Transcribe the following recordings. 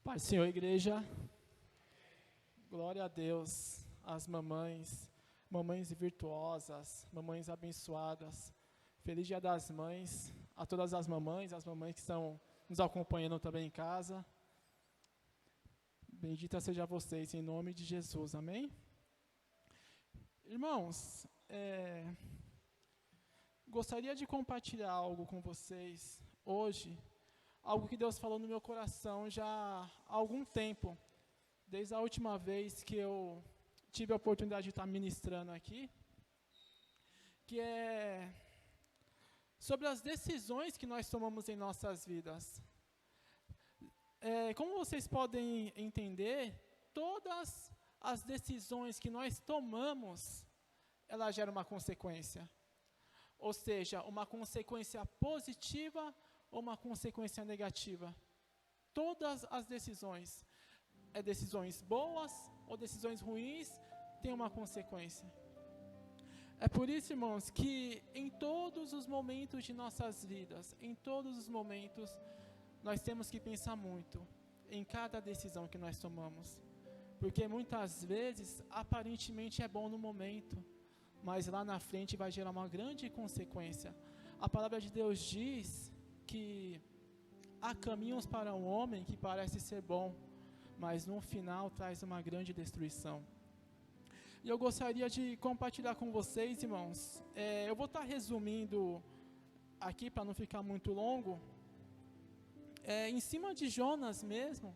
Pai do Senhor, igreja, glória a Deus, as mamães virtuosas, mamães abençoadas, feliz Dia das Mães, a todas as mamães que estão nos acompanhando também em casa, bendita seja vocês, em nome de Jesus, amém? Irmãos, gostaria de compartilhar algo com vocês hoje, algo que Deus falou no meu coração já há algum tempo, desde a última vez que eu tive a oportunidade de estar ministrando aqui, que é sobre as decisões que nós tomamos em nossas vidas. Como vocês podem entender, todas as decisões que nós tomamos, ela gera uma consequência. Ou seja, uma consequência positiva ou uma consequência negativa. Todas as decisões, decisões boas ou decisões ruins, têm uma consequência. É por isso, irmãos, que em todos os momentos de nossas vidas, em todos os momentos, nós temos que pensar muito em cada decisão que nós tomamos. Porque muitas vezes, aparentemente é bom no momento, mas lá na frente vai gerar uma grande consequência. A palavra de Deus diz que há caminhos para um homem que parece ser bom, mas no final traz uma grande destruição. E eu gostaria de compartilhar com vocês, irmãos, eu vou estar resumindo aqui para não ficar muito longo, em cima de Jonas mesmo.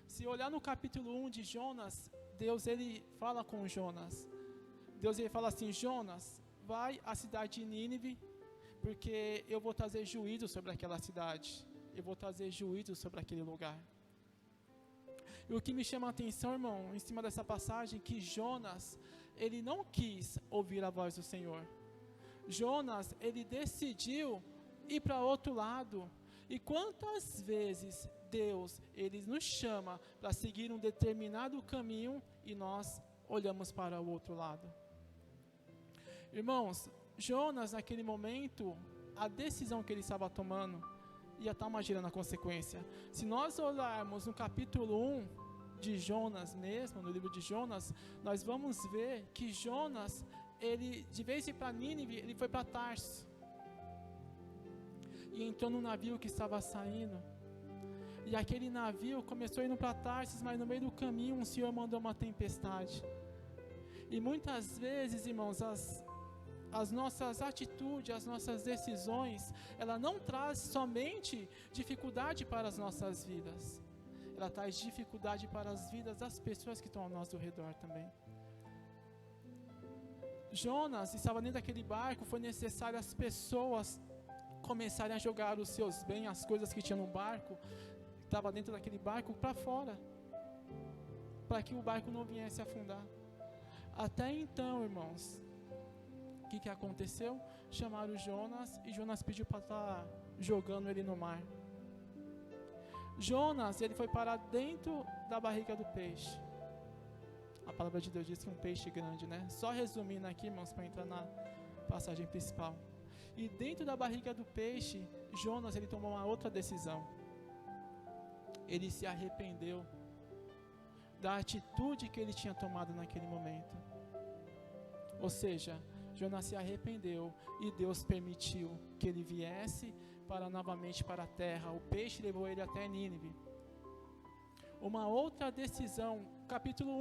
Se olhar no capítulo 1 de Jonas, Deus ele fala com Jonas. Deus ele fala assim: Jonas, vai à cidade de Nínive, porque eu vou trazer juízo sobre aquela cidade. Eu vou trazer juízo sobre aquele lugar. E o que me chama a atenção, irmão, em cima dessa passagem, que Jonas, ele não quis ouvir a voz do Senhor. Jonas, ele decidiu ir para outro lado. E quantas vezes Deus, ele nos chama para seguir um determinado caminho e nós olhamos para o outro lado. Irmãos, Jonas, naquele momento, a decisão que ele estava tomando ia estar gerando a consequência. Se nós olharmos no capítulo 1 de Jonas mesmo, no livro de Jonas, nós vamos ver que Jonas, ele, de vez de ir para Nínive, ele foi para Tarso. E entrou num navio que estava saindo. E aquele navio começou indo para Tarsis, mas no meio do caminho um Senhor mandou uma tempestade. E muitas vezes, irmãos, as nossas atitudes, as nossas decisões, ela não traz somente dificuldade para as nossas vidas, ela traz dificuldade para as vidas das pessoas que estão ao nosso redor também. Jonas estava dentro daquele barco, foi necessário as pessoas começarem a jogar os seus bens, as coisas que tinham no barco, que estava dentro daquele barco, para fora, para que o barco não viesse a afundar. Até então, irmãos, o que aconteceu? Chamaram Jonas e Jonas pediu para estar jogando ele no mar. Jonas, ele foi parar dentro da barriga do peixe. A palavra de Deus diz que é um peixe grande, né? Só resumindo aqui, irmãos, para entrar na passagem principal. E dentro da barriga do peixe, Jonas, ele tomou uma outra decisão. Ele se arrependeu da atitude que ele tinha tomado naquele momento. Ou seja, Jonas se arrependeu e Deus permitiu que ele viesse para novamente para a terra. O peixe levou ele até Nínive. Uma outra decisão, capítulo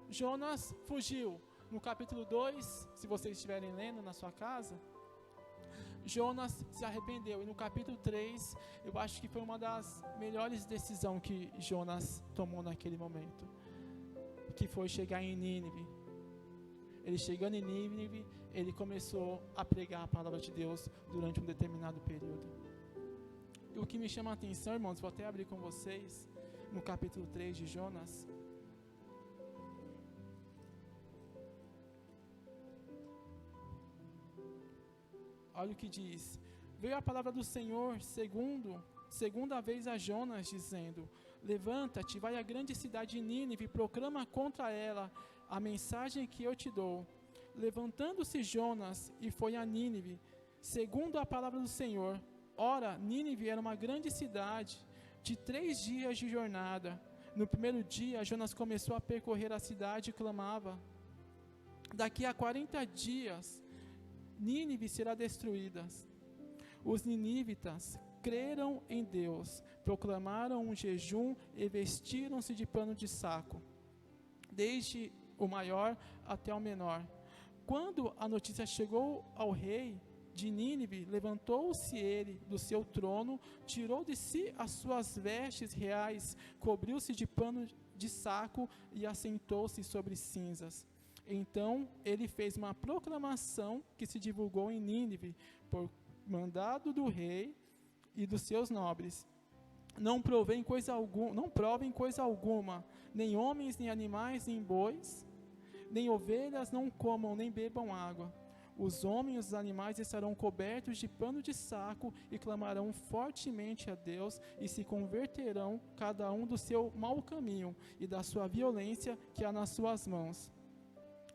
1, Jonas fugiu. No capítulo 2, se vocês estiverem lendo na sua casa, Jonas se arrependeu. E no capítulo 3, eu acho que foi uma das melhores decisões que Jonas tomou naquele momento, que foi chegar em Nínive. Ele chegando em Nínive, ele começou a pregar a palavra de Deus durante um determinado período. E o que me chama a atenção, irmãos, vou até abrir com vocês, no capítulo 3 de Jonas. Olha o que diz: veio a palavra do Senhor segunda vez a Jonas, dizendo: levanta-te, vai à grande cidade de Nínive e proclama contra ela a mensagem que eu te dou. Levantando-se Jonas e foi a Nínive, segundo a palavra do Senhor. Ora, Nínive era uma grande cidade, de 3 dias de jornada. No primeiro dia, Jonas começou a percorrer a cidade e clamava: daqui a 40 dias, Nínive será destruída. Os ninivitas creram em Deus, proclamaram um jejum e vestiram-se de pano de saco, desde o maior até o menor. Quando a notícia chegou ao rei de Nínive, levantou-se ele do seu trono, tirou de si as suas vestes reais, cobriu-se de pano de saco e assentou-se sobre cinzas. Então ele fez uma proclamação que se divulgou em Nínive por mandado do rei e dos seus nobres: não provem coisa alguma, nem homens, nem animais, nem bois, nem ovelhas não comam, nem bebam água. Os homens e os animais estarão cobertos de pano de saco e clamarão fortemente a Deus e se converterão cada um do seu mau caminho e da sua violência que há nas suas mãos.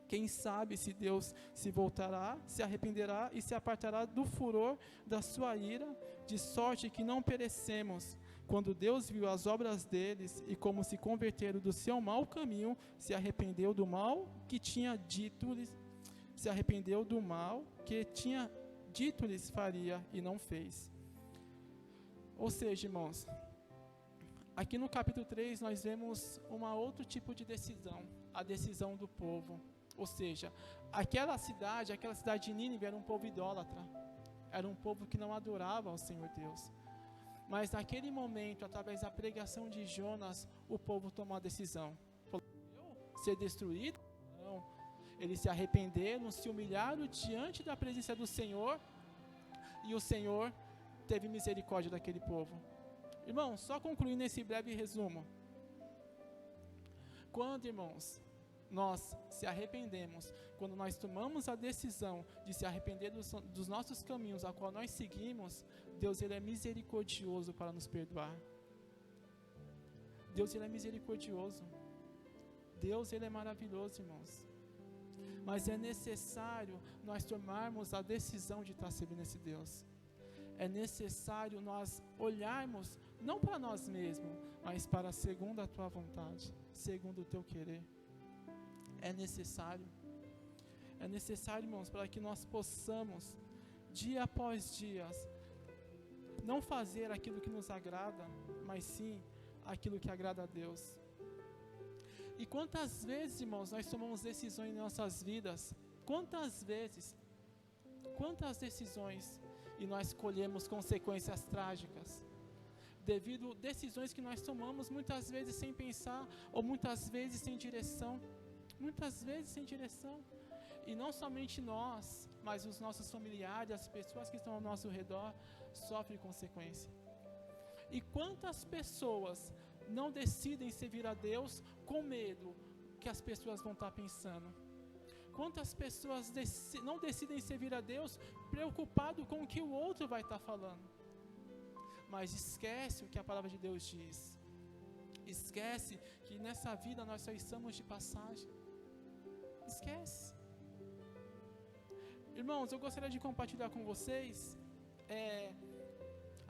Quem sabe se Deus se voltará, se arrependerá e se apartará do furor da sua ira, de sorte que não perecemos. Quando Deus viu as obras deles e como se converteram do seu mau caminho, se arrependeu do mal que tinha dito-lhes, faria e não fez. Ou seja, irmãos, aqui no capítulo 3 nós vemos um outro tipo de decisão, a decisão do povo. Ou seja, aquela cidade de Nínive era um povo idólatra, era um povo que não adorava ao Senhor Deus. Mas naquele momento, através da pregação de Jonas, o povo tomou a decisão. Ser destruído? Não. Eles se arrependeram, se humilharam diante da presença do Senhor, e o Senhor teve misericórdia daquele povo. Irmãos, só concluindo esse breve resumo. Quando, irmãos, nós se arrependemos, quando nós tomamos a decisão de se arrepender dos nossos caminhos, a qual nós seguimos, Deus ele é misericordioso para nos perdoar. Deus ele é misericordioso. Deus ele é maravilhoso, irmãos. Mas é necessário nós tomarmos a decisão de estar servindo esse Deus. É necessário nós olharmos, não para nós mesmos, mas para segundo a tua vontade, segundo o teu querer. É necessário, irmãos, para que nós possamos, dia após dia, não fazer aquilo que nos agrada, mas sim aquilo que agrada a Deus. E quantas vezes, irmãos, nós tomamos decisões em nossas vidas, quantas decisões, e nós colhemos consequências trágicas, devido a decisões que nós tomamos muitas vezes sem pensar, ou muitas vezes sem direção, e não somente nós, mas os nossos familiares, as pessoas que estão ao nosso redor, sofrem consequência. E quantas pessoas não decidem servir a Deus com medo que as pessoas vão estar pensando? Quantas pessoas não decidem servir a Deus preocupado com o que o outro vai estar falando? Mas esquece o que a palavra de Deus diz. Esquece que nessa vida nós só estamos de passagem. Esquece. Irmãos, eu gostaria de compartilhar com vocês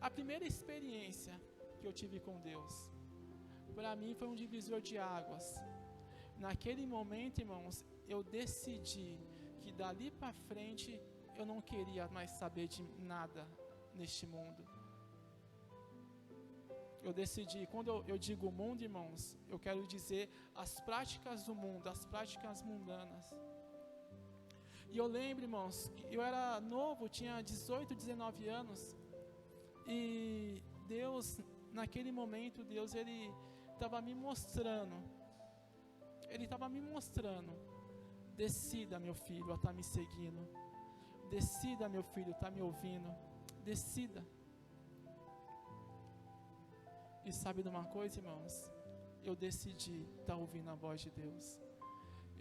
a primeira experiência que eu tive com Deus. Para mim foi um divisor de águas. Naquele momento, irmãos, eu decidi que dali para frente eu não queria mais saber de nada neste mundo. Eu decidi, quando eu digo mundo, irmãos, eu quero dizer as práticas do mundo, as práticas mundanas. E eu lembro, irmãos, que eu era novo, tinha 18, 19 anos, e Deus, naquele momento, Deus, Ele estava me mostrando, decida, meu filho, a estar me seguindo, decida, meu filho, a estar me ouvindo, decida. E sabe de uma coisa, irmãos? Eu decidi estar ouvindo a voz de Deus.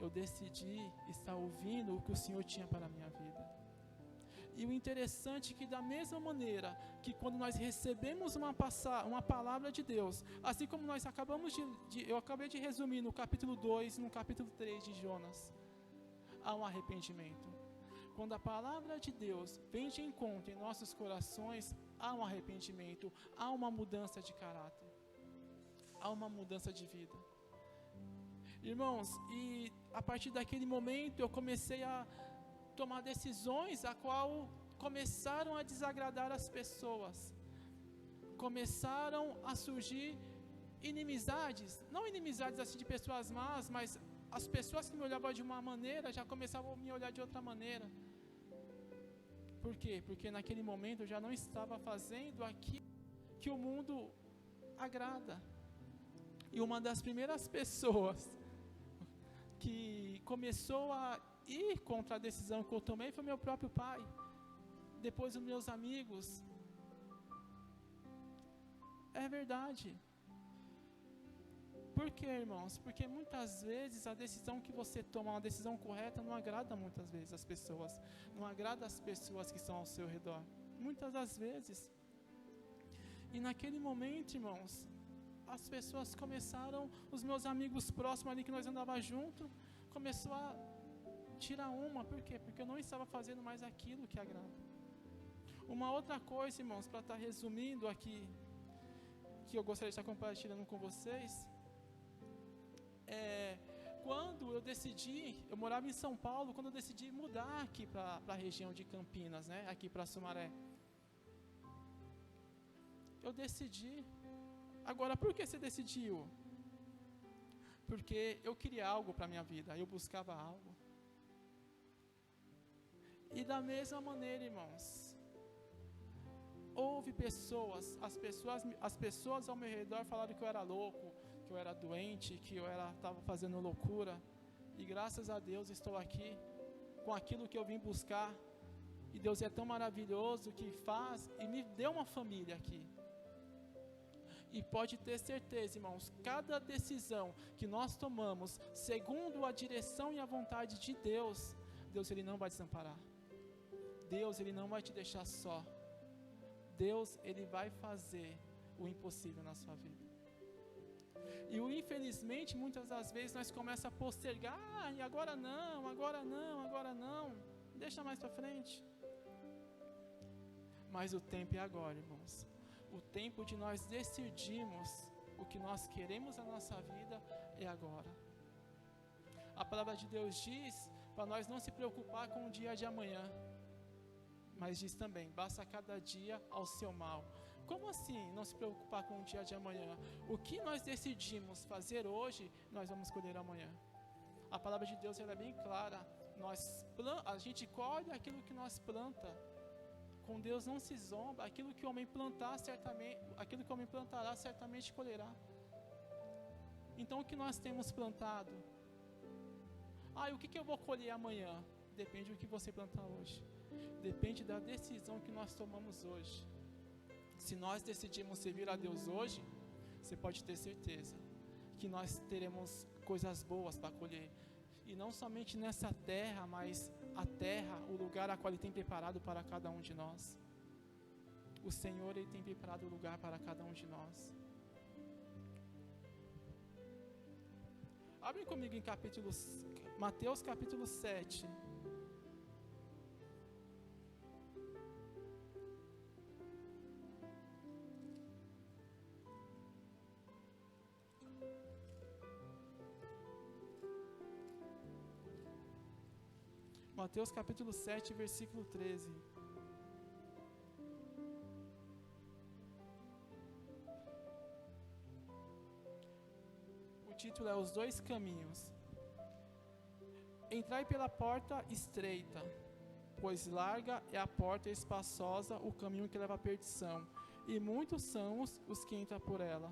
Eu decidi estar ouvindo o que o Senhor tinha para a minha vida. E o interessante é que da mesma maneira que quando nós recebemos uma palavra de Deus, assim como nós eu acabei de resumir no capítulo 2 e no capítulo 3 de Jonas, há um arrependimento. quando a palavra de Deus vem de encontro em nossos corações, há um arrependimento, há uma mudança de caráter, há uma mudança de vida. Irmãos, e a partir daquele momento eu comecei a tomar decisões a qual começaram a desagradar as pessoas. Começaram a surgir inimizades, não inimizades assim de pessoas más, mas as pessoas que me olhavam de uma maneira já começavam a me olhar de outra maneira. Por quê? Porque naquele momento eu já não estava fazendo aquilo que o mundo agrada. E uma das primeiras pessoas que começou a ir contra a decisão que eu tomei foi meu próprio pai. Depois os meus amigos. É verdade. Por quê, irmãos? Porque muitas vezes a decisão que você toma, uma decisão correta, não agrada muitas vezes as pessoas. Não agrada as pessoas que estão ao seu redor. Muitas das vezes. E naquele momento, irmãos, as pessoas começaram, os meus amigos próximos ali que nós andávamos junto, começou a tirar uma. Por quê? Porque eu não estava fazendo mais aquilo que agrada. Uma outra coisa, irmãos, para estar resumindo aqui, que eu gostaria de estar compartilhando com vocês, quando eu decidi, eu morava em São Paulo, quando eu decidi mudar aqui para a região de Campinas, né, aqui para Sumaré, eu decidi. Agora, por que você decidiu? Porque eu queria algo para a minha vida, eu buscava algo. E da mesma maneira, irmãos, houve pessoas, as pessoas ao meu redor falaram que eu era louco, que eu era doente, que eu estava fazendo loucura. E graças a Deus estou aqui com aquilo que eu vim buscar. E Deus é tão maravilhoso que faz e me deu uma família aqui. E pode ter certeza, irmãos, cada decisão que nós tomamos, segundo a direção e a vontade de Deus, Deus ele não vai desamparar. Deus ele não vai te deixar só. Deus ele vai fazer o impossível na sua vida. E infelizmente, muitas das vezes nós começamos a postergar, e agora não, deixa mais para frente. Mas o tempo é agora, irmãos. O tempo de nós decidirmos o que nós queremos na nossa vida é agora. A palavra de Deus diz para nós não se preocupar com o dia de amanhã, mas diz também, basta cada dia ao seu mal. Como assim não se preocupar com o dia de amanhã? O que nós decidimos fazer hoje, nós vamos colher amanhã. A palavra de Deus ela é bem clara. A gente colhe aquilo que nós planta. Com Deus não se zomba. Aquilo que o homem plantar, aquilo que o homem plantará, certamente colherá. Então o que nós temos plantado? O que eu vou colher amanhã? Depende do que você plantar hoje. Depende da decisão que nós tomamos hoje. Se nós decidimos servir a Deus hoje, você pode ter certeza que nós teremos coisas boas para colher. E não somente nessa terra, mas a terra, o lugar a qual Ele tem preparado para cada um de nós. O Senhor Ele tem preparado o lugar para cada um de nós. Abre comigo em Mateus capítulo 7. Mateus capítulo 7, versículo 13. O título é Os Dois Caminhos. Entrai pela porta estreita, pois larga é a porta e espaçosa o caminho que leva à perdição, e muitos são os que entram por ela.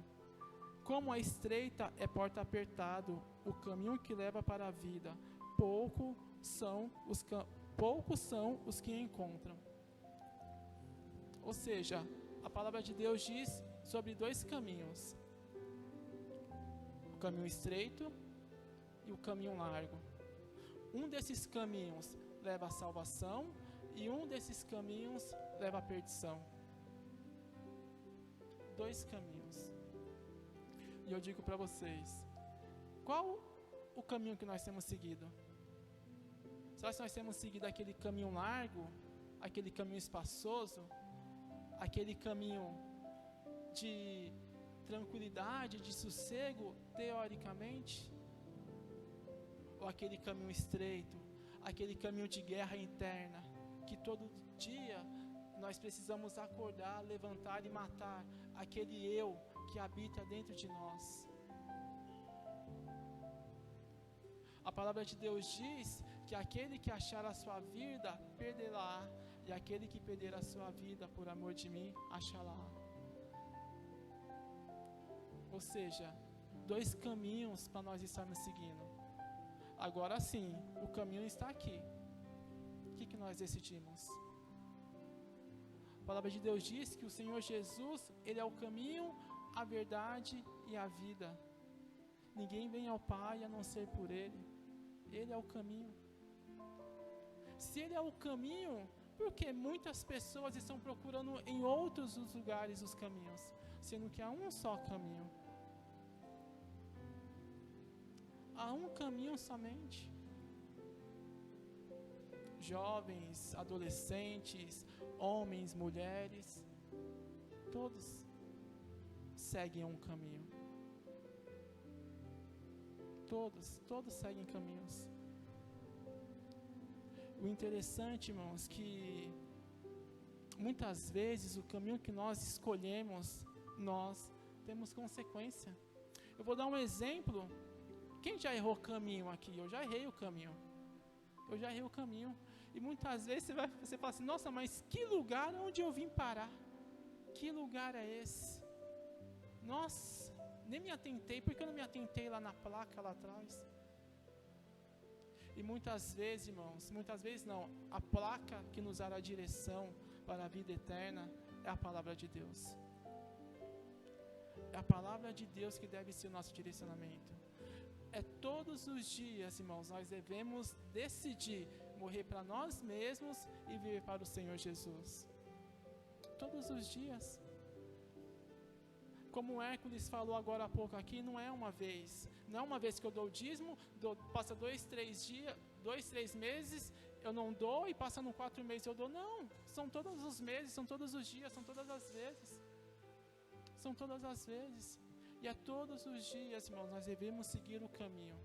Como a estreita é porta apertado, o caminho que leva para a vida, poucos são os que encontram. Ou seja, a palavra de Deus diz sobre dois caminhos: o caminho estreito e o caminho largo. Um desses caminhos leva à salvação e um desses caminhos leva à perdição. Dois caminhos. E eu digo para vocês, qual o caminho que nós temos seguido? Será que nós temos seguido aquele caminho largo, aquele caminho espaçoso, aquele caminho de tranquilidade, de sossego, teoricamente? Ou aquele caminho estreito, aquele caminho de guerra interna, que todo dia nós precisamos acordar, levantar e matar aquele eu que habita dentro de nós? A palavra de Deus diz que aquele que achar a sua vida, perderá, e aquele que perder a sua vida por amor de mim, achará. Ou seja, dois caminhos para nós estarmos seguindo. Agora sim, o caminho está aqui. O que nós decidimos? A palavra de Deus diz que o Senhor Jesus, Ele é o caminho, a verdade e a vida. Ninguém vem ao Pai a não ser por Ele. Ele é o caminho. Se Ele é o caminho, por que muitas pessoas estão procurando em outros lugares os caminhos, sendo que há um só caminho? Há um caminho somente. Jovens, adolescentes, homens, mulheres, todos seguem um caminho. Todos seguem caminhos. O interessante, irmãos, que muitas vezes o caminho que nós escolhemos, nós temos consequência. Eu vou dar um exemplo. Quem já errou caminho aqui? Eu já errei o caminho. E muitas vezes você fala assim, nossa, mas que lugar onde eu vim parar? Que lugar é esse? Nossa, nem me atentei, por que eu não me atentei lá na placa lá atrás? E muitas vezes, irmãos, a placa que nos dará a direção para a vida eterna é a palavra de Deus. É a palavra de Deus que deve ser o nosso direcionamento. É todos os dias, irmãos, nós devemos decidir morrer para nós mesmos e viver para o Senhor Jesus. Todos os dias. Como o Hércules falou agora há pouco aqui, não é uma vez que eu dou o dízimo, passa 2, 3 meses, eu não dou, e passando 4 meses eu dou. Não, são todos os meses, são todos os dias, são todas as vezes. São todas as vezes. E a todos os dias, irmãos, nós devemos seguir o caminho.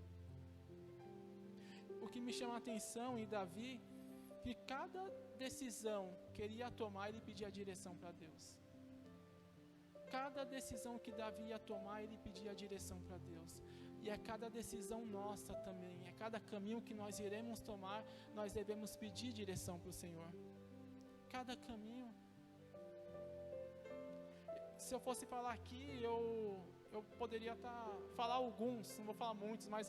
O que me chama a atenção em Davi, que cada decisão que ele ia tomar, ele pedia a direção para Deus. Cada decisão que Davi ia tomar, ele pedia a direção para Deus. E é cada decisão nossa também, é cada caminho que nós iremos tomar, nós devemos pedir direção para o Senhor. Cada caminho. Se eu fosse falar aqui, eu poderia falar alguns, não vou falar muitos, mas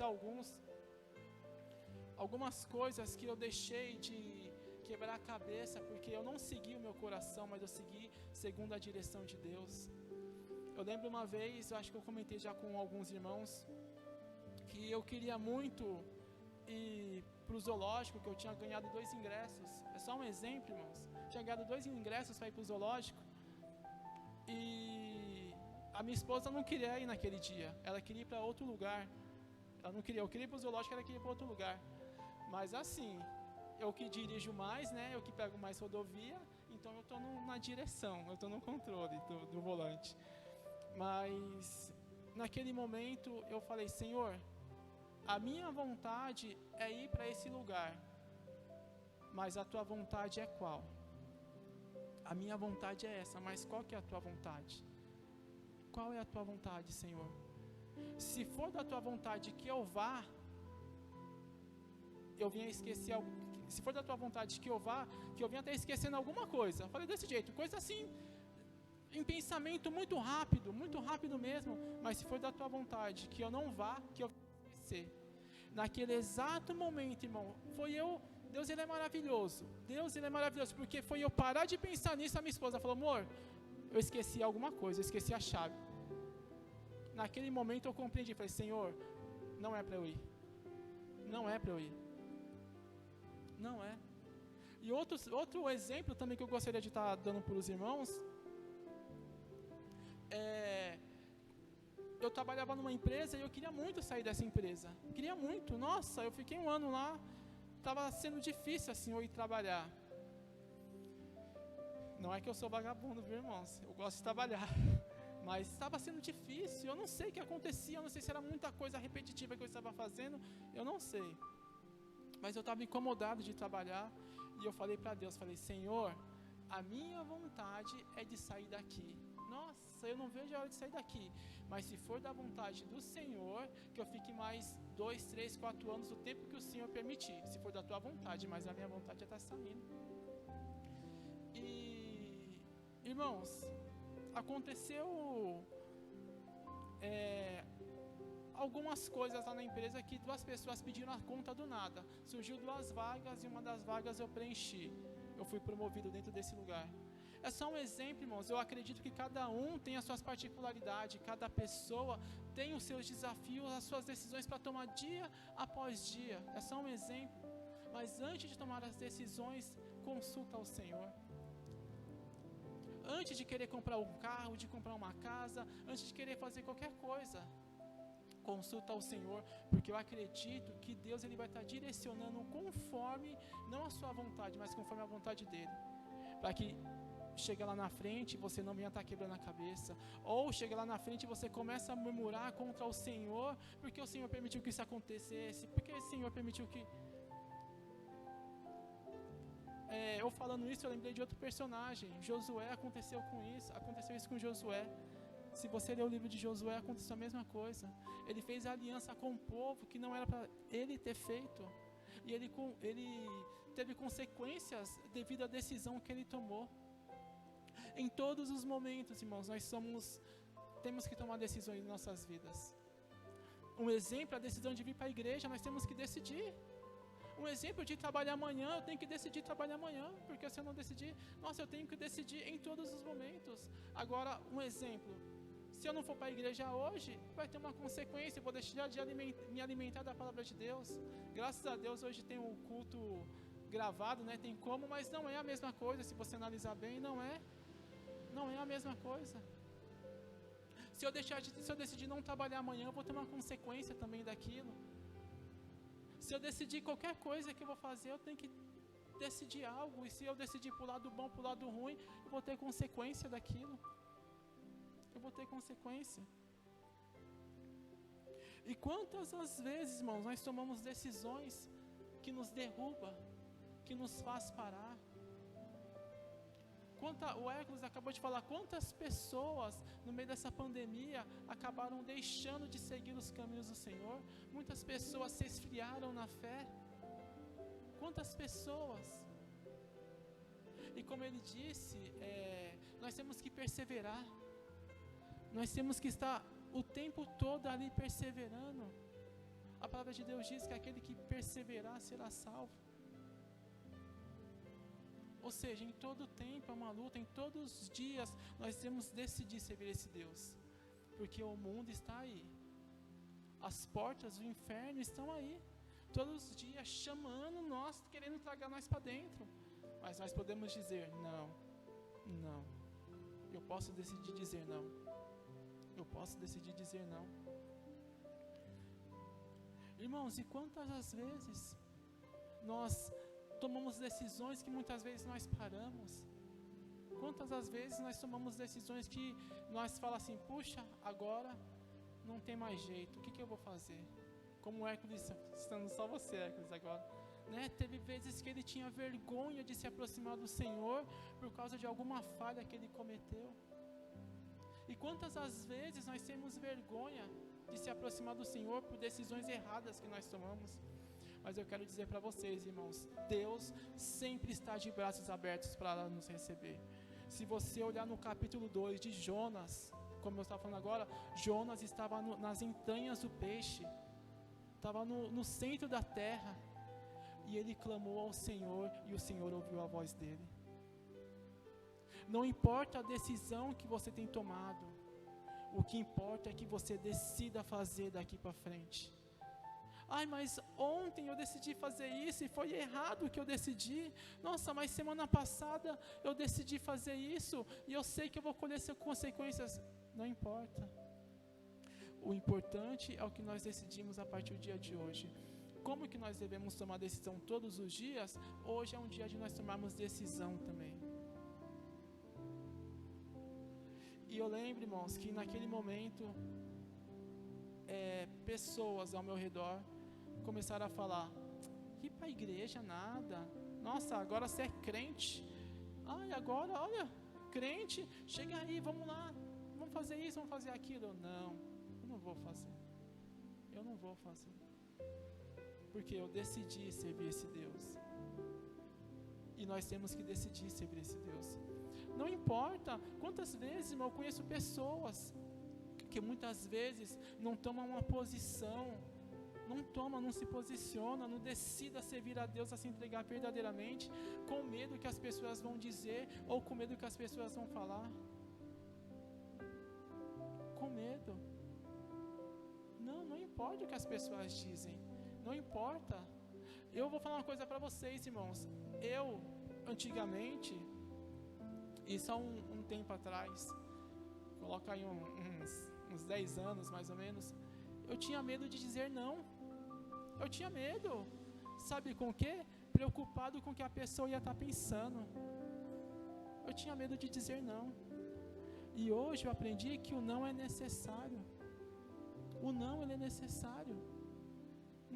algumas coisas que eu deixei de quebrar a cabeça, porque eu não segui o meu coração, mas eu segui segundo a direção de Deus. Eu lembro uma vez, eu acho que eu comentei já com alguns irmãos, que eu queria muito ir para o zoológico, que eu tinha ganhado 2 ingressos. É só um exemplo, irmãos. Tinha ganhado 2 ingressos para ir para o zoológico. E a minha esposa não queria ir naquele dia. Ela queria ir para outro lugar. Eu queria ir para o zoológico, ela queria ir para outro lugar. Mas assim, eu que dirijo mais, né? Eu que pego mais rodovia, então eu estou na direção, eu estou no controle do volante. Mas naquele momento eu falei, Senhor, a minha vontade é ir para esse lugar, mas a tua vontade é qual? A minha vontade é essa, mas qual que é a tua vontade? Qual é a tua vontade, Senhor? Se for da tua vontade que eu vá, eu venha esquecer, se for da tua vontade que eu vá, que eu venha até esquecendo alguma coisa. Eu falei desse jeito, coisa assim, em pensamento muito rápido mesmo, mas se for da tua vontade que eu não vá, que eu venha esquecer. Naquele exato momento, irmão, Deus ele é maravilhoso, porque foi eu parar de pensar nisso, a minha esposa falou, amor, eu esqueci alguma coisa, eu esqueci a chave. Naquele momento eu compreendi, falei, Senhor, não é para eu ir. Não é para eu ir. Não é. E outro exemplo também que eu gostaria de estar dando para os irmãos, eu trabalhava numa empresa e eu queria muito sair dessa empresa. Queria muito, nossa, eu fiquei 1 ano lá, estava sendo difícil assim eu ir trabalhar. Não é que eu sou vagabundo, viu, irmãos? Eu gosto de trabalhar. Mas estava sendo difícil, eu não sei o que acontecia, eu não sei se era muita coisa repetitiva que eu estava fazendo, eu não sei. Mas eu estava incomodado de trabalhar, e eu falei para Deus, falei, Senhor, a minha vontade é de sair daqui. Nossa, eu não vejo a hora de sair daqui. Mas se for da vontade do Senhor, que eu fique mais 2, 3, 4 anos, o tempo que o Senhor permitir. Se for da tua vontade, mas a minha vontade já está saindo. E, irmãos, aconteceu algumas coisas lá na empresa que 2 pessoas pediram a conta do nada. Surgiu 2 vagas e uma das vagas eu preenchi. Eu fui promovido dentro desse lugar. É só um exemplo, irmãos. Eu acredito que cada um tem as suas particularidades, cada pessoa tem os seus desafios, as suas decisões para tomar dia após dia. É só um exemplo. Mas antes de tomar as decisões, consulta ao Senhor. Antes de querer comprar um carro, de comprar uma casa, antes de querer fazer qualquer coisa, consulta ao Senhor, porque eu acredito que Deus ele vai estar direcionando conforme, não a sua vontade, mas conforme a vontade dele, para que chega lá na frente, você não venha estar quebrando a cabeça, ou chega lá na frente e você começa a murmurar contra o Senhor, porque o Senhor permitiu que isso acontecesse, porque o Senhor permitiu que... eu falando isso, eu lembrei de outro personagem, Josué, aconteceu isso com Josué. Se você ler o livro de Josué, aconteceu a mesma coisa. Ele fez aliança com um povo que não era para ele ter feito, e ele teve consequências devido à decisão que ele tomou. Em todos os momentos, irmãos, temos que tomar decisões em nossas vidas. Um exemplo, a decisão de vir para a igreja, nós temos que decidir. Um exemplo de trabalhar amanhã, eu tenho que decidir trabalhar amanhã, porque se eu não decidir, nossa, eu tenho que decidir em todos os momentos. Agora, um exemplo, se eu não for para a igreja hoje, vai ter uma consequência, eu vou deixar de me alimentar da palavra de Deus. Graças a Deus, hoje tem um culto gravado, né? Tem como, mas não é a mesma coisa, se você analisar bem, não é a mesma coisa. Se eu decidir não trabalhar amanhã, eu vou ter uma consequência também daquilo. Se eu decidir qualquer coisa que eu vou fazer, eu tenho que decidir algo. E se eu decidir para o lado bom, para o lado ruim, eu vou ter consequência daquilo. Eu vou ter consequência. E quantas as vezes, irmãos, nós tomamos decisões que nos derrubam, que nos faz parar. O Hércules acabou de falar, quantas pessoas no meio dessa pandemia acabaram deixando de seguir os caminhos do Senhor. Muitas pessoas se esfriaram na fé. Quantas pessoas? E como ele disse, nós temos que perseverar. Nós temos que estar o tempo todo ali perseverando. A palavra de Deus diz que aquele que perseverar será salvo. Ou seja, em todo tempo é uma luta, em todos os dias nós temos que decidir servir esse Deus. Porque o mundo está aí. As portas do inferno estão aí. Todos os dias chamando nós, querendo tragar nós para dentro. Mas nós podemos dizer, não. Eu posso decidir dizer não. Eu posso decidir dizer não. Irmãos, e quantas as vezes nós tomamos decisões que muitas vezes nós paramos? Quantas as vezes nós tomamos decisões que nós falamos assim, puxa, agora não tem mais jeito, o que eu vou fazer? Como o Hércules, estando só você, Hércules, agora, né? Teve vezes que ele tinha vergonha de se aproximar do Senhor por causa de alguma falha que ele cometeu. E quantas as vezes nós temos vergonha de se aproximar do Senhor por decisões erradas que nós tomamos? Mas eu quero dizer para vocês, irmãos, Deus sempre está de braços abertos para nos receber. Se você olhar no capítulo 2 de Jonas, como eu estava falando agora, Jonas estava nas entranhas do peixe, estava no centro da terra, e ele clamou ao Senhor, e o Senhor ouviu a voz dele. Não importa a decisão que você tem tomado, o que importa é que você decida fazer daqui para frente. Ai, mas ontem eu decidi fazer isso e foi errado o que eu decidi. Nossa, mas semana passada eu decidi fazer isso e eu sei que eu vou colher consequências. Não importa. O importante é o que nós decidimos a partir do dia de hoje. como que nós devemos tomar decisão todos os dias, hoje é um dia de nós tomarmos decisão também. E eu lembro, irmãos, que naquele momento, pessoas ao meu redor começaram a falar: ir para a igreja nada, nossa, agora você é crente, ai, agora, olha, crente, chega aí, vamos lá, vamos fazer isso, vamos fazer aquilo. Eu não vou fazer, porque eu decidi servir esse Deus, e nós temos que decidir servir esse Deus. Não importa quantas vezes, irmão, eu conheço pessoas que muitas vezes não tomam uma posição, não se posiciona, não decida servir a Deus, a se entregar verdadeiramente, com medo que as pessoas vão dizer, ou com medo que as pessoas vão falar. Com medo. Não importa o que as pessoas dizem, não importa. Eu vou falar uma coisa para vocês, irmãos. Eu, antigamente, isso há um tempo atrás, coloca aí uns 10 anos mais ou menos, eu tinha medo de dizer não. Eu tinha medo, sabe com o quê? Preocupado com o que a pessoa ia estar pensando. Eu tinha medo de dizer não. E hoje eu aprendi que o não é necessário. O não, ele é necessário.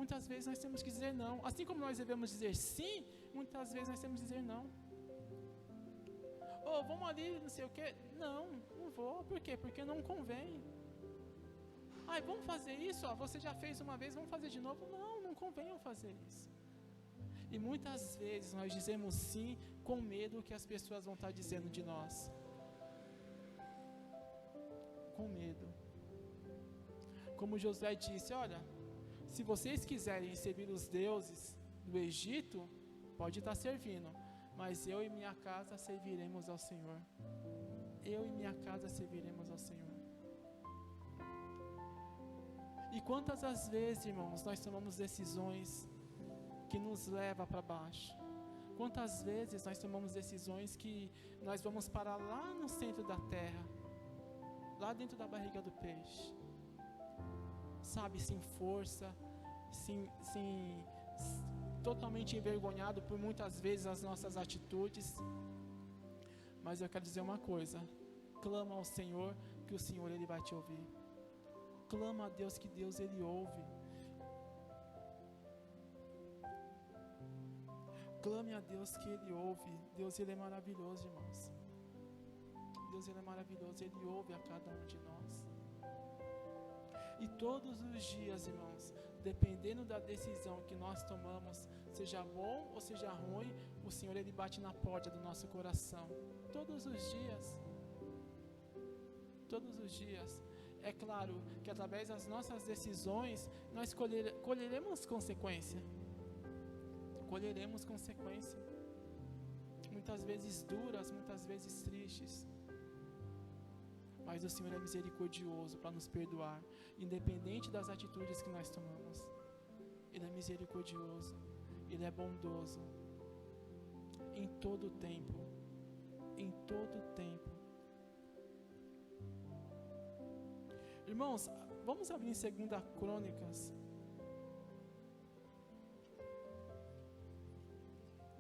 Muitas vezes nós temos que dizer não. Assim como nós devemos dizer sim, muitas vezes nós temos que dizer não. Vamos ali, não sei o quê. Não vou. Por quê? Porque não convém. Vamos fazer isso? Você já fez uma vez, vamos fazer de novo? Não convém eu fazer isso. E muitas vezes nós dizemos sim com medo que as pessoas vão estar dizendo de nós. Com medo. Como Josué disse: olha, se vocês quiserem servir os deuses do Egito, pode estar servindo, mas eu e minha casa serviremos ao Senhor. Eu e minha casa serviremos ao Senhor. E quantas as vezes, irmãos, nós tomamos decisões que nos levam para baixo? Quantas vezes nós tomamos decisões que nós vamos parar lá no centro da terra, lá dentro da barriga do peixe, sabe, sem força, totalmente envergonhado por muitas vezes as nossas atitudes. Mas eu quero dizer uma coisa: clama ao Senhor, que o Senhor, Ele vai te ouvir. Clama a Deus, que Deus, Ele ouve. Clame a Deus, que Ele ouve. Deus, Ele é maravilhoso, irmãos. Deus, Ele é maravilhoso, Ele ouve a cada um de nós. E todos os dias, irmãos, dependendo da decisão que nós tomamos, seja bom ou seja ruim, o Senhor, Ele bate na porta do nosso coração. Todos os dias. Todos os dias. É claro que através das nossas decisões, nós colheremos consequência. Colheremos consequência. Muitas vezes duras, muitas vezes tristes. Mas o Senhor é misericordioso para nos perdoar, independente das atitudes que nós tomamos. Ele é misericordioso, Ele é bondoso, em todo o tempo, em todo o tempo. Irmãos, vamos abrir em 2 Crônicas.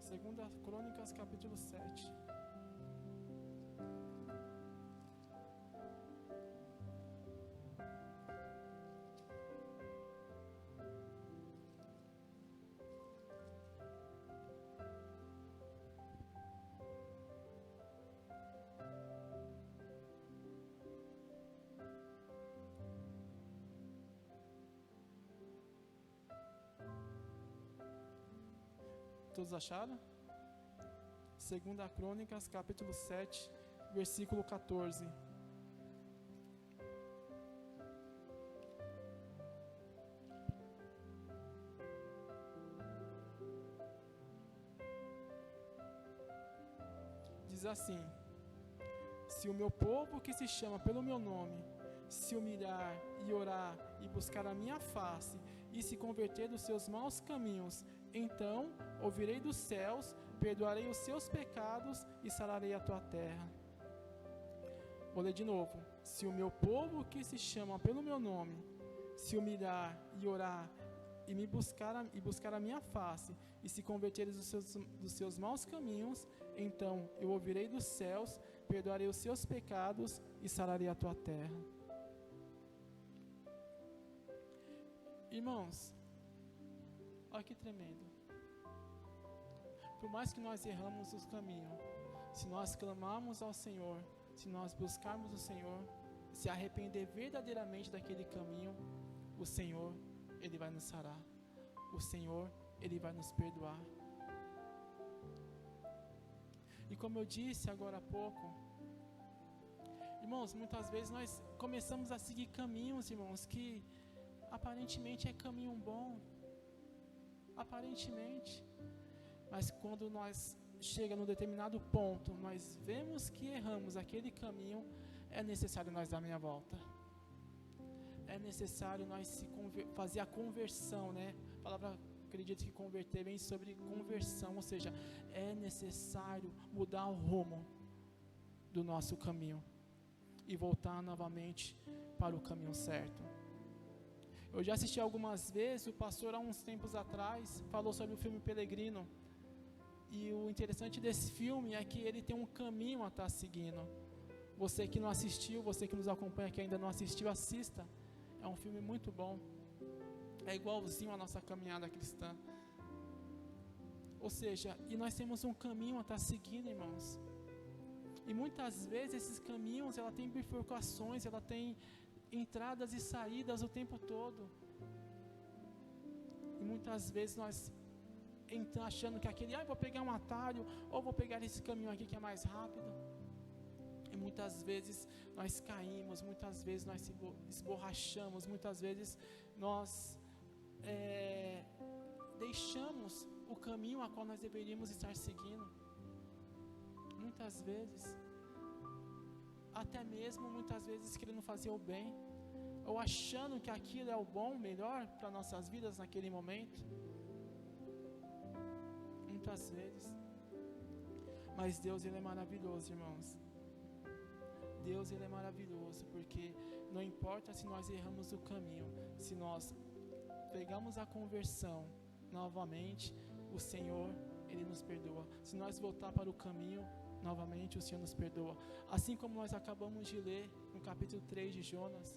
2 Crônicas, capítulo 7. Todos acharam? 2 Crônicas, capítulo 7, versículo 14. Diz assim: se o meu povo, que se chama pelo meu nome, se humilhar e orar e buscar a minha face e se converter dos seus maus caminhos, então ouvirei dos céus, perdoarei os seus pecados e sararei a tua terra. Vou ler de novo. Se o meu povo, que se chama pelo meu nome, se humilhar e orar e buscar a minha face, e se converteres dos seus maus caminhos, então eu ouvirei dos céus, perdoarei os seus pecados e sararei a tua terra. Irmãos, olha que tremendo. Por mais que nós erramos o caminho, se nós clamarmos ao Senhor, se nós buscarmos o Senhor, se arrepender verdadeiramente daquele caminho, o Senhor, Ele vai nos sarar. O Senhor, Ele vai nos perdoar. E como eu disse agora há pouco, irmãos, muitas vezes nós começamos a seguir caminhos, irmãos, que aparentemente é caminho bom, aparentemente, mas quando nós chega num determinado ponto, nós vemos que erramos aquele caminho, é necessário nós dar meia volta. É necessário nós fazer a conversão, né? A palavra, acredito que converter vem sobre conversão, ou seja, é necessário mudar o rumo do nosso caminho e voltar novamente para o caminho certo. Eu já assisti algumas vezes, o pastor há uns tempos atrás falou sobre o filme Peregrino, e o interessante desse filme é que ele tem um caminho a estar seguindo. Você que não assistiu, você que nos acompanha que ainda não assistiu, assista. É um filme muito bom. É igualzinho à nossa caminhada cristã. Ou seja, e nós temos um caminho a estar seguindo, irmãos. E muitas vezes esses caminhos, ela tem bifurcações, ela tem entradas e saídas o tempo todo. E muitas vezes nós entramos achando que aquele, vou pegar um atalho, ou vou pegar esse caminho aqui que é mais rápido. E muitas vezes nós caímos, muitas vezes nós se esborrachamos, muitas vezes nós deixamos o caminho a qual nós deveríamos estar seguindo. Muitas vezes, até mesmo muitas vezes querendo fazer o bem, ou achando que aquilo é o bom, o melhor para nossas vidas naquele momento. Muitas vezes. Mas Deus, Ele é maravilhoso, irmãos. Deus, Ele é maravilhoso, porque não importa se nós erramos o caminho, se nós pegamos a conversão novamente, o Senhor, Ele nos perdoa. Se nós voltar para o caminho, novamente o Senhor nos perdoa. Assim como nós acabamos de ler no capítulo 3 de Jonas,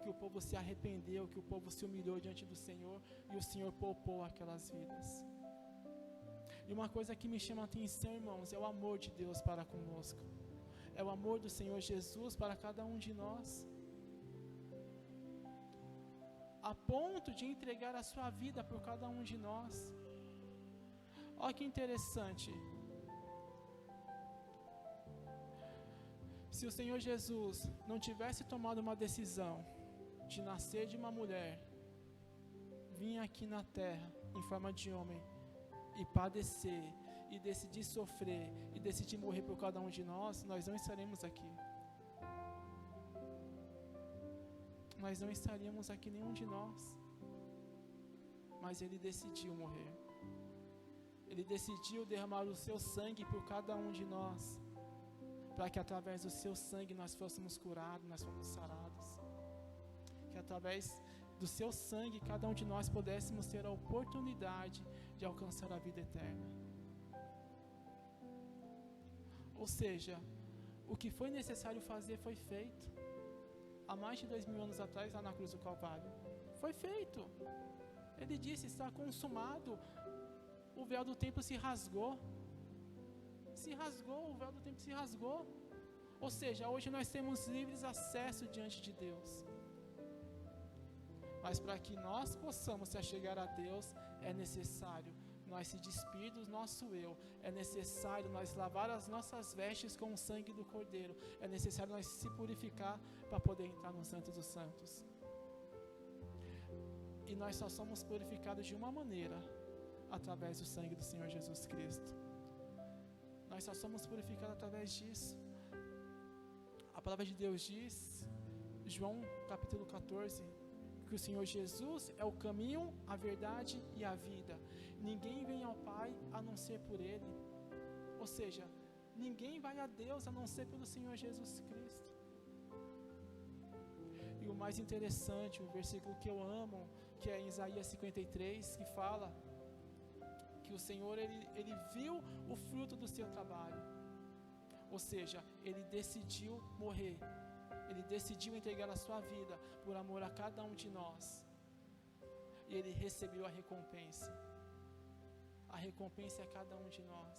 que o povo se arrependeu, que o povo se humilhou diante do Senhor, e o Senhor poupou aquelas vidas. E uma coisa que me chama a atenção, irmãos, é o amor de Deus para conosco. É o amor do Senhor Jesus para cada um de nós, a ponto de entregar a sua vida por cada um de nós. Olha que interessante. Se o Senhor Jesus não tivesse tomado uma decisão de nascer de uma mulher, vir aqui na terra em forma de homem e padecer, e decidir sofrer, e decidir morrer por cada um de nós, nós não estaremos aqui. Nós não estaríamos aqui, nenhum de nós. Mas Ele decidiu morrer. Ele decidiu derramar o seu sangue por cada um de nós, para que através do seu sangue nós fôssemos curados, nós fôssemos sarados. Que através do seu sangue cada um de nós pudéssemos ter a oportunidade de alcançar a vida eterna. Ou seja, o que foi necessário fazer foi feito. Há mais de 2000 anos atrás, lá na cruz do Calvário, foi feito. Ele disse, está consumado. O véu do templo se rasgou. O véu do templo se rasgou. Ou seja, hoje nós temos livres acesso diante de Deus. Mas para que nós possamos se achegar a Deus, é necessário nós se despir do nosso eu. É necessário nós lavar as nossas vestes com o sangue do Cordeiro. É necessário nós se purificar para poder entrar no Santo dos Santos. E nós só somos purificados de uma maneira, através do sangue do Senhor Jesus Cristo. Nós só somos purificados através disso. A palavra de Deus diz, João capítulo 14, que o Senhor Jesus é o caminho, a verdade e a vida. Ninguém vem ao Pai a não ser por Ele. Ou seja, ninguém vai a Deus a não ser pelo Senhor Jesus Cristo. E o mais interessante, o versículo que eu amo, que é em Isaías 53, que fala que o Senhor, ele viu o fruto do seu trabalho. Ou seja, ele decidiu morrer. Ele decidiu entregar a sua vida por amor a cada um de nós. E ele recebeu a recompensa. A recompensa é cada um de nós.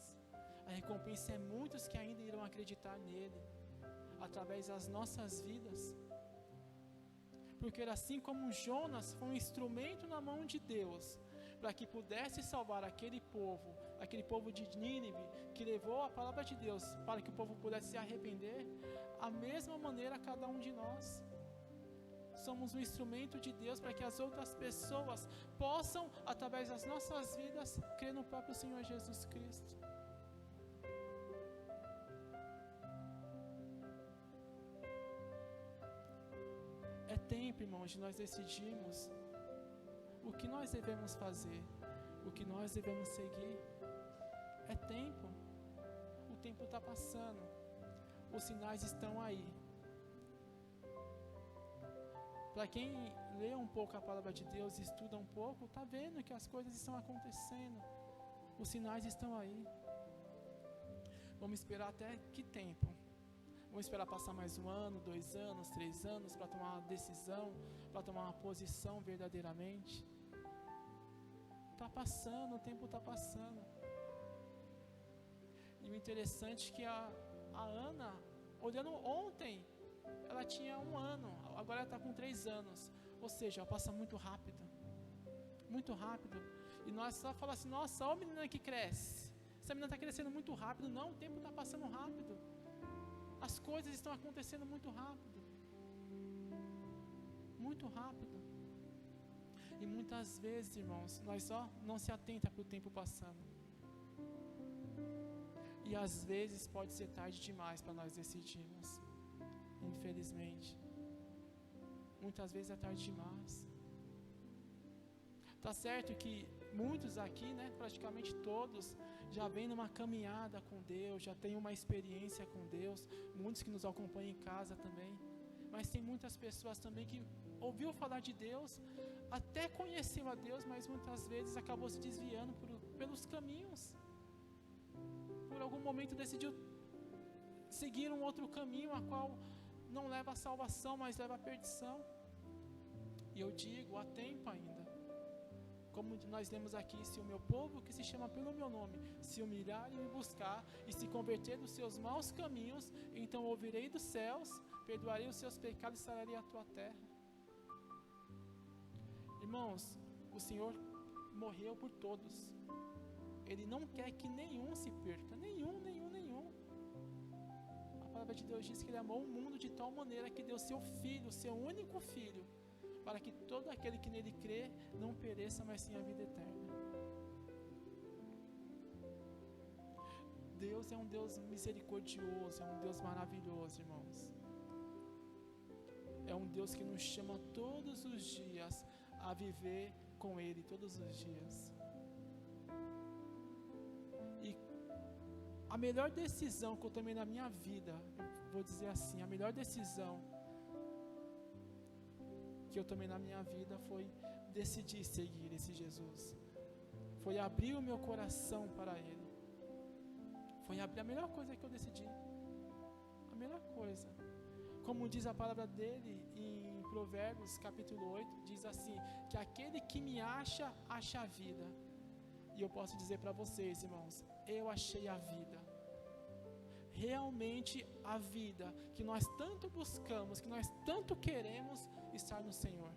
A recompensa é muitos que ainda irão acreditar nele, através das nossas vidas. Porque assim como Jonas foi um instrumento na mão de Deus, para que pudesse salvar aquele povo de Nínive, que levou a palavra de Deus para que o povo pudesse se arrepender, a mesma maneira cada um de nós somos um instrumento de Deus para que as outras pessoas possam, através das nossas vidas, crer no próprio Senhor Jesus Cristo. É tempo, irmãos, de nós decidirmos o que nós devemos fazer, o que nós devemos seguir. É tempo. O tempo está passando. Os sinais estão aí. Para quem lê um pouco a palavra de Deus e estuda um pouco, está vendo que as coisas estão acontecendo. Os sinais estão aí. Vamos esperar até que tempo? Vamos esperar passar mais 1 ano, 2 anos, 3 anos para tomar uma decisão, para tomar uma posição verdadeiramente? Está passando, o tempo está passando. E o interessante é que a Ana, olhando ontem, ela tinha 1 ano, agora ela está com 3 anos. Ou seja, passa muito rápido. Muito rápido. E nós só falamos assim, nossa, olha a menina que cresce. Essa menina está crescendo muito rápido. Não, o tempo está passando rápido. As coisas estão acontecendo muito rápido. Muito rápido. E muitas vezes, irmãos, nós só não se atenta para o tempo passando. E às vezes pode ser tarde demais para nós decidirmos. Infelizmente. Muitas vezes é tarde demais. Tá certo que muitos aqui, né, praticamente todos, já vêm numa caminhada com Deus, já têm uma experiência com Deus, muitos que nos acompanham em casa também, mas tem muitas pessoas também que ouviu falar de Deus, até conheceu a Deus, mas muitas vezes acabou se desviando pelos caminhos, por algum momento decidiu seguir um outro caminho, a qual não leva a salvação, mas leva a perdição. E eu digo, há tempo ainda. Como nós lemos aqui, se o meu povo, que se chama pelo meu nome, se humilhar e me buscar, e se converter dos seus maus caminhos, então ouvirei dos céus, perdoarei os seus pecados e sararei a tua terra. Irmãos, o Senhor morreu por todos. Ele não quer que nenhum se perca, nenhum. A palavra de Deus diz que Ele amou o mundo de tal maneira que deu seu Filho, seu único Filho, para que todo aquele que nele crê não pereça, mas tenha a vida eterna. Deus é um Deus misericordioso, é um Deus maravilhoso, irmãos. É um Deus que nos chama todos os dias a viver com Ele, todos os dias. E a melhor decisão que eu tomei na minha vida, eu vou dizer assim, a melhor decisão que eu tomei na minha vida foi decidir seguir esse Jesus. Foi abrir o meu coração para Ele. Foi abrir a melhor coisa que eu decidi. A melhor coisa. Como diz a palavra dele em Provérbios capítulo 8, diz assim, que aquele que me acha, acha a vida. E eu posso dizer para vocês, irmãos, eu achei a vida. Realmente a vida que nós tanto buscamos, que nós tanto queremos estar no Senhor.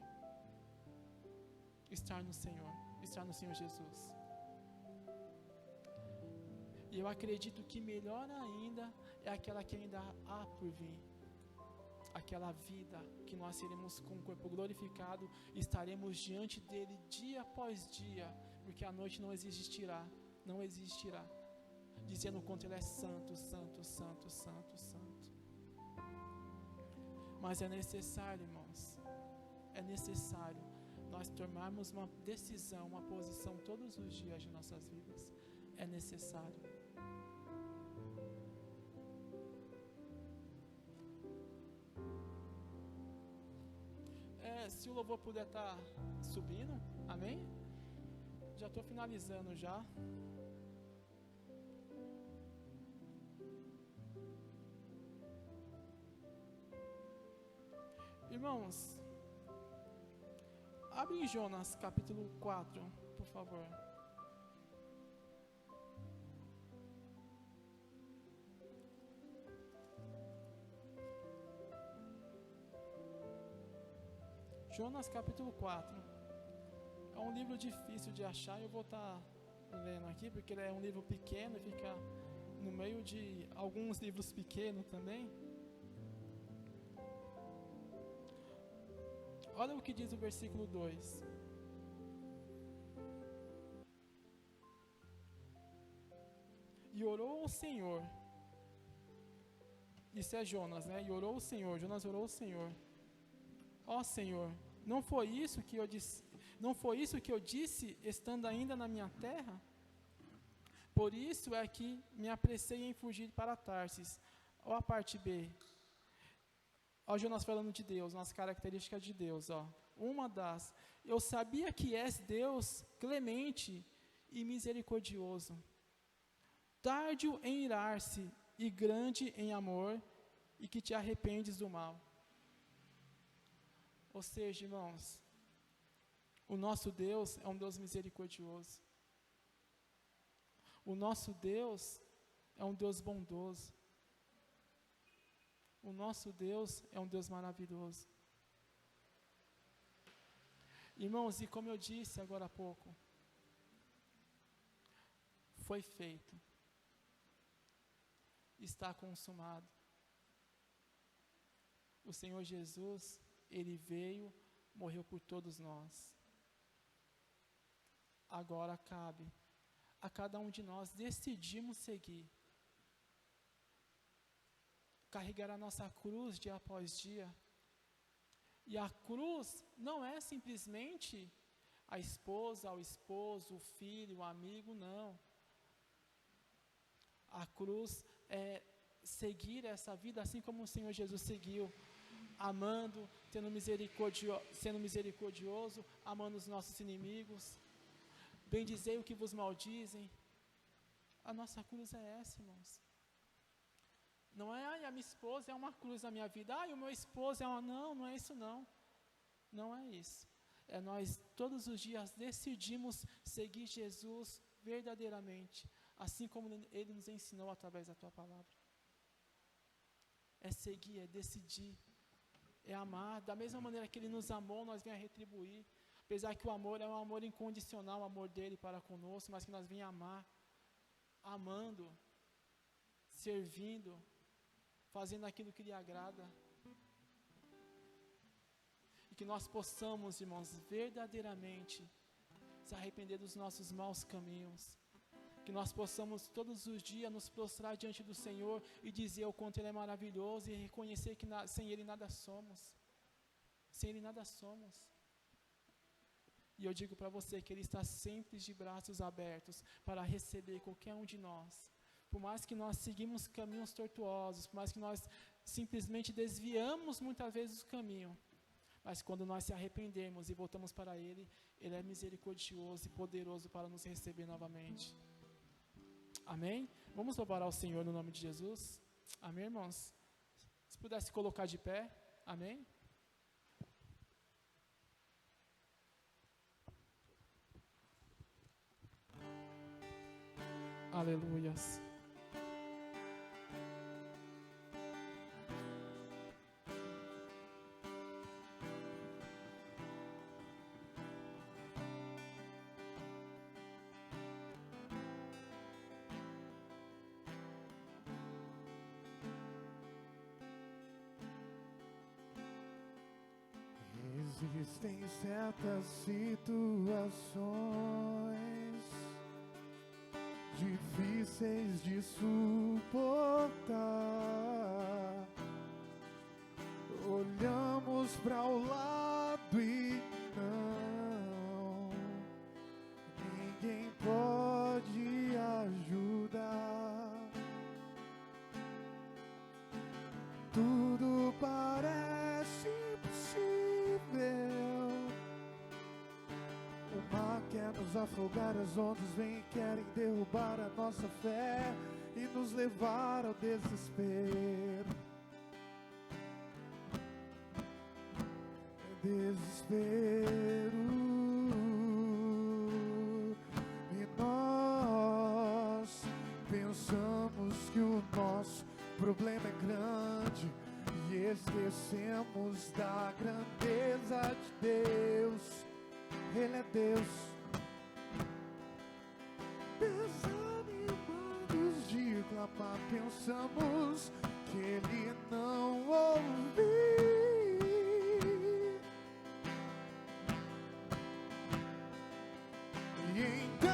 Estar no Senhor. Estar no Senhor Jesus. E eu acredito que melhor ainda é aquela que ainda há por vir. Aquela vida que nós seremos com o corpo glorificado, estaremos diante dele dia após dia, porque a noite não existirá, não existirá, dizendo o quanto ele é santo, santo, santo, santo, santo. Mas é necessário, irmãos, é necessário nós tomarmos uma decisão, uma posição todos os dias de nossas vidas. É necessário. se o louvor puder estar subindo, amém? Já estou finalizando já. Irmãos, abre em Jonas capítulo 4, por favor. Jonas capítulo 4. É um livro difícil de achar, eu vou estar lendo aqui, porque ele é um livro pequeno, fica no meio de alguns livros pequenos também. Olha o que diz o versículo 2. E orou o Senhor. Isso é Jonas, né? E orou o Senhor. Jonas orou o Senhor. Ó Senhor, não foi isso que eu disse estando ainda na minha terra? Por isso é que me apressei em fugir para Tarsis. Ó a parte B. Ó Jonas falando de Deus, nas características de Deus, ó. Uma das, eu sabia que és Deus clemente e misericordioso, tardio em irar-se e grande em amor, e que te arrependes do mal. Ou seja, irmãos, o nosso Deus é um Deus misericordioso. O nosso Deus é um Deus bondoso. O nosso Deus é um Deus maravilhoso. Irmãos, e como eu disse agora há pouco, foi feito. Está consumado. O Senhor Jesus, Ele veio, morreu por todos nós. Agora cabe a cada um de nós decidirmos seguir. Carregar a nossa cruz dia após dia. E a cruz não é simplesmente a esposa, o esposo, o filho, o amigo, não. A cruz é seguir essa vida assim como o Senhor Jesus seguiu, amando, sendo misericordioso, amando os nossos inimigos, bendizei o que vos maldizem. A nossa cruz é essa, irmãos. Não é, a minha esposa é uma cruz na minha vida, o meu esposo é uma... Não é isso não. Não é isso. É nós todos os dias decidimos seguir Jesus verdadeiramente, assim como Ele nos ensinou através da Tua Palavra. É seguir, é decidir, é amar, da mesma maneira que Ele nos amou, nós venhamos a retribuir, apesar que o amor é um amor incondicional, o amor dEle para conosco, mas que nós venhamos amar, amando, servindo, fazendo aquilo que lhe agrada, e que nós possamos, irmãos, verdadeiramente se arrepender dos nossos maus caminhos, que nós possamos todos os dias nos prostrar diante do Senhor e dizer o quanto Ele é maravilhoso e reconhecer que sem Ele nada somos, sem Ele nada somos. E eu digo para você que Ele está sempre de braços abertos para receber qualquer um de nós. Por mais que nós seguimos caminhos tortuosos, por mais que nós simplesmente desviamos muitas vezes o caminho, mas quando nós se arrependermos e voltamos para Ele, Ele é misericordioso e poderoso para nos receber novamente. Amém? Vamos louvar ao Senhor no nome de Jesus. Amém, irmãos? Se pudesse colocar de pé. Amém? Aleluias. Existem certas situações difíceis de suportar. Olhamos para o lado e ninguém pode ajudar. Tudo parece impossível nos afogar, as ondas vêm e querem derrubar a nossa fé e nos levar ao desespero. Desespero. E nós pensamos que o nosso problema é grande e esquecemos da grandeza de Deus. Ele é Deus. Desanimados de clamar, pensamos que Ele não ouviu. E então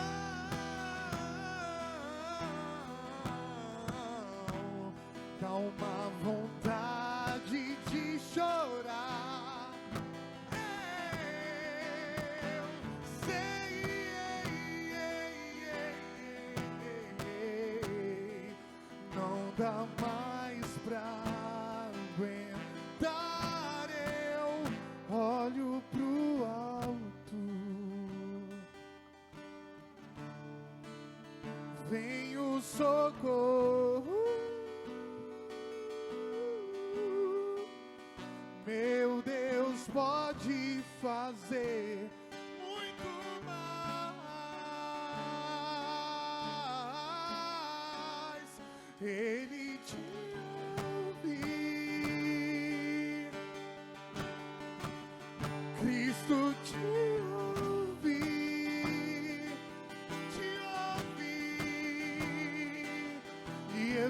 dá uma vontade de chorar. Eu sei, não dá mais pra aguentar. Eu olho pro alto. Vem o socorro, meu Deus pode fazer muito mais. Ele te ouve, Cristo te ouve.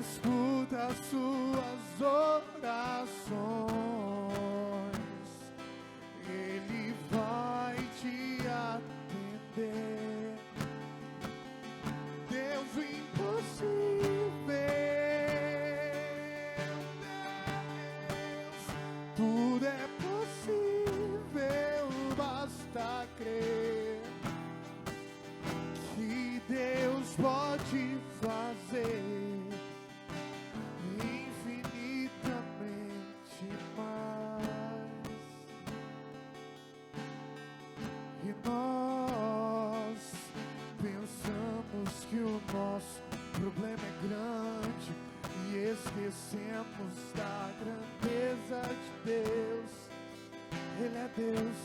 Escuta as suas orações, Ele vai te atender. Deus, o impossível, Deus, tudo é possível, basta crer que Deus pode fazer problema é grande e esquecemos da grandeza de Deus. Ele é Deus.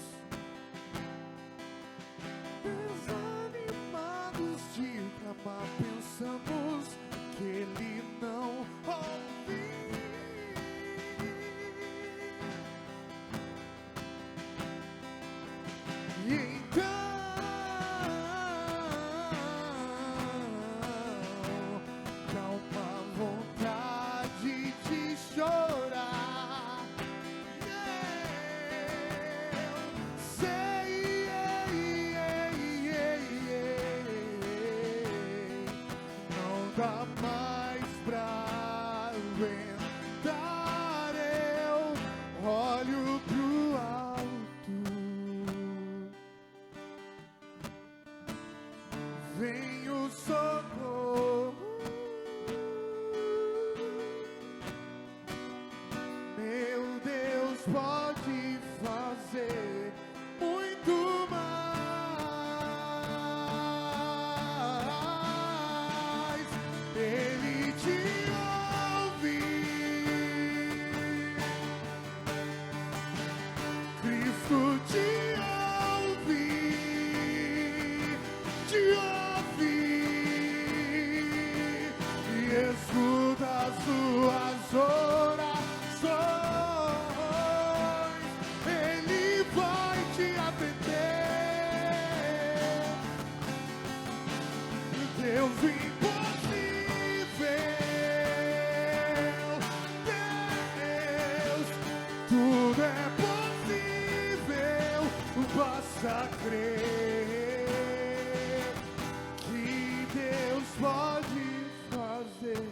Desanimados de clamar, pensamos que Ele não ouve. E então dá mais pra aguentar. Eu olho pro alto. Vem o socorro, meu Deus pode fazer muito mais. Ele te ouve, Cristo te ouve, e escuta as suas orações. Ele vai te atender. Deus tudo é possível, basta crer que Deus pode fazer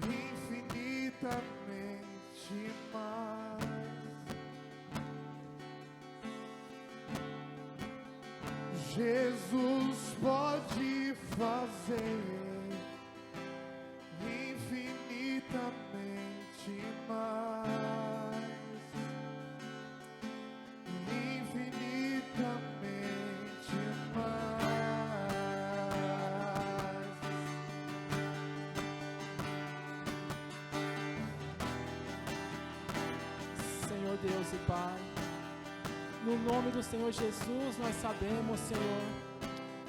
infinitamente mais. Jesus pode fazer infinitamente mais, infinitamente Senhor Deus e Pai. No nome do Senhor Jesus, nós sabemos, Senhor,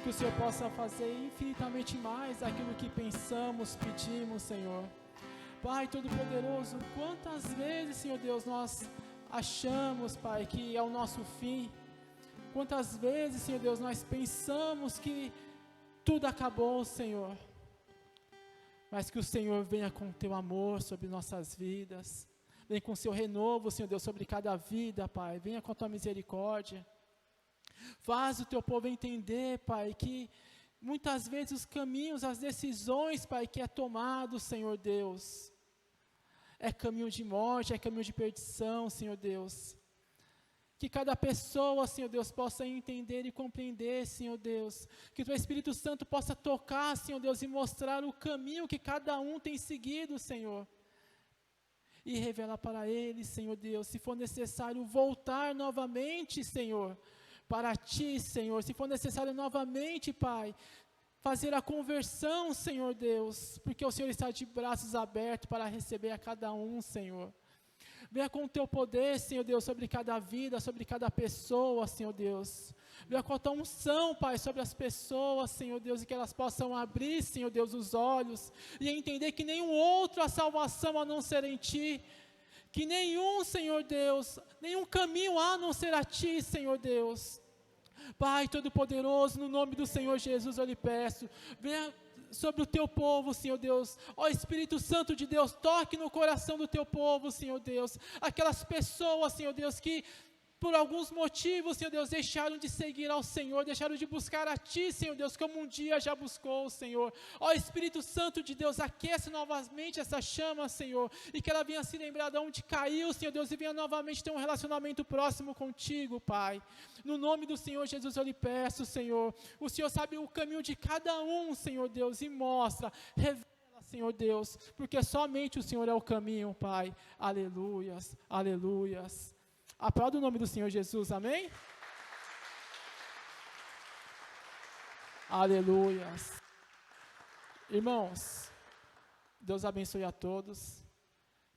que o Senhor possa fazer infinitamente mais aquilo que pensamos, pedimos, Senhor. Pai Todo-Poderoso, quantas vezes, Senhor Deus, nós achamos, Pai, que é o nosso fim. Quantas vezes, Senhor Deus, nós pensamos que tudo acabou, Senhor. Mas que o Senhor venha com o teu amor sobre nossas vidas. Venha com o seu renovo, Senhor Deus, sobre cada vida, Pai. Venha com a tua misericórdia. Faz o teu povo entender, Pai, que muitas vezes os caminhos, as decisões, Pai, que é tomado, Senhor Deus, é caminho de morte, é caminho de perdição, Senhor Deus. Que cada pessoa, Senhor Deus, possa entender e compreender, Senhor Deus. Que o teu Espírito Santo possa tocar, Senhor Deus, e mostrar o caminho que cada um tem seguido, Senhor. E revelar para eles, Senhor Deus, se for necessário voltar novamente, Senhor, para ti, Senhor. Se for necessário novamente, Pai, fazer a conversão, Senhor Deus, porque o Senhor está de braços abertos para receber a cada um, Senhor. Venha com o teu poder, Senhor Deus, sobre cada vida, sobre cada pessoa, Senhor Deus. Venha com a tua unção, Pai, sobre as pessoas, Senhor Deus, e que elas possam abrir, Senhor Deus, os olhos e entender que nenhum outro há salvação a não ser em Ti. Que nenhum, Senhor Deus, nenhum caminho há a não ser a Ti, Senhor Deus. Pai Todo-Poderoso, no nome do Senhor Jesus eu lhe peço, venha sobre o teu povo, Senhor Deus. Ó Espírito Santo de Deus, toque no coração do teu povo, Senhor Deus. Aquelas pessoas, Senhor Deus, que por alguns motivos, Senhor Deus, deixaram de seguir ao Senhor, deixaram de buscar a Ti, Senhor Deus, como um dia já buscou, Senhor. Ó Espírito Santo de Deus, aquece novamente essa chama, Senhor, e que ela venha se lembrar de onde caiu, Senhor Deus, e venha novamente ter um relacionamento próximo contigo, Pai. No nome do Senhor Jesus eu lhe peço, Senhor. O Senhor sabe o caminho de cada um, Senhor Deus, e mostra, revela, Senhor Deus, porque somente o Senhor é o caminho, Pai. Aleluias, aleluias. Aplauda o nome do Senhor Jesus, amém? Aleluias. Irmãos, Deus abençoe a todos,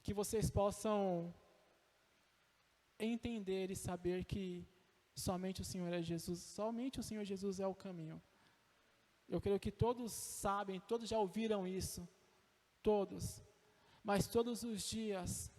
que vocês possam entender e saber que somente o Senhor é Jesus, somente o Senhor Jesus é o caminho. Eu creio que todos sabem, todos já ouviram isso, todos, mas todos os dias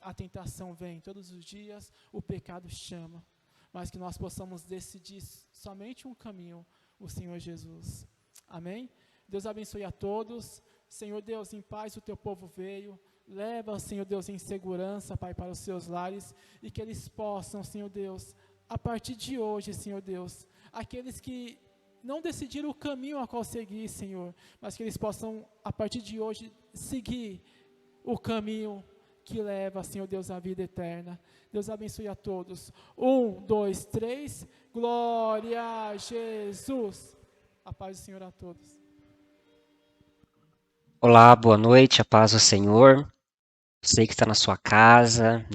a tentação vem, todos os dias o pecado chama, mas que nós possamos decidir somente um caminho, o Senhor Jesus, amém? Deus abençoe a todos. Senhor Deus, em paz o teu povo veio, leva, Senhor Deus, em segurança, Pai, para os seus lares, e que eles possam, Senhor Deus, a partir de hoje, Senhor Deus, aqueles que não decidiram o caminho a qual seguir, Senhor, mas que eles possam, a partir de hoje, seguir o caminho que leva, Senhor Deus, à vida eterna. Deus abençoe a todos. 1, 2, 3, glória a Jesus. A paz do Senhor a todos. Olá, boa noite, a paz do Senhor. Sei que está na sua casa,